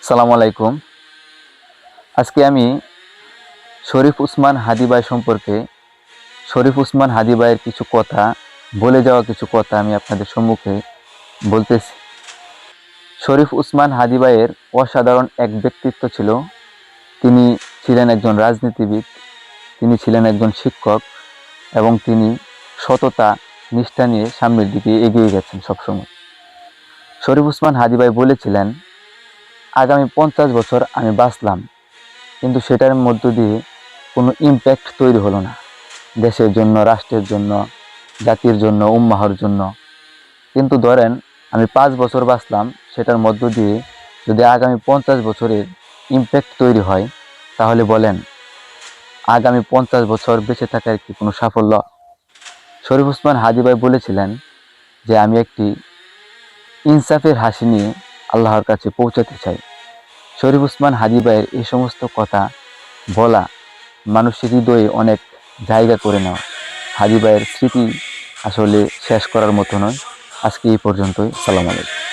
সালামু আলাইকুম। আজকে আমি শরীফ উসমান হাদী ভাই সম্পর্কে শরীফ উসমান হাদী ভাইয়ের কিছু কথা, বলে যাওয়া কিছু কথা আমি আপনাদের সম্মুখে বলতেছি। শরীফ উসমান হাদী ভাইয়ের অসাধারণ এক ব্যক্তিত্ব ছিল। তিনি ছিলেন একজন রাজনীতিবিদ, তিনি ছিলেন একজন শিক্ষক এবং তিনি সততা, নিষ্ঠা নিয়ে সামনের দিকে এগিয়ে গেছেন সবসময়। শরীফ উসমান হাদী ভাই বলেছিলেন, আগামী 50 বছর আমি বাঁচলাম, কিন্তু সেটার মধ্য দিয়ে কোনো ইম্প্যাক্ট তৈরি হলো না দেশের জন্য, রাষ্ট্রের জন্য, জাতির জন্য, উম্মাহর জন্য। কিন্তু ধরেন আমি 5 বছর বাঁচলাম, সেটার মধ্য দিয়ে যদি আগামী 50 বছরের ইম্প্যাক্ট তৈরি হয়, তাহলে বলেন আগামী 50 বছর বেঁচে থাকার কি কোনো সাফল্য? শরীফ উসমান হাদী ভাই বলেছিলেন যে আমি একটি ইনসাফের হাসি নিয়ে আল্লাহর কাছে পৌঁছাতে চাই। শরীফ উসমান হাদী ভাইয়ের এই সমস্ত কথা বলা মানুষের হৃদয়ে অনেক জায়গা করে নেওয়া। হাদী ভাইয়ের স্মৃতি আসলে শেষ করার মতো নয়। আজকে এই পর্যন্তই। সালাম আলাইকুম।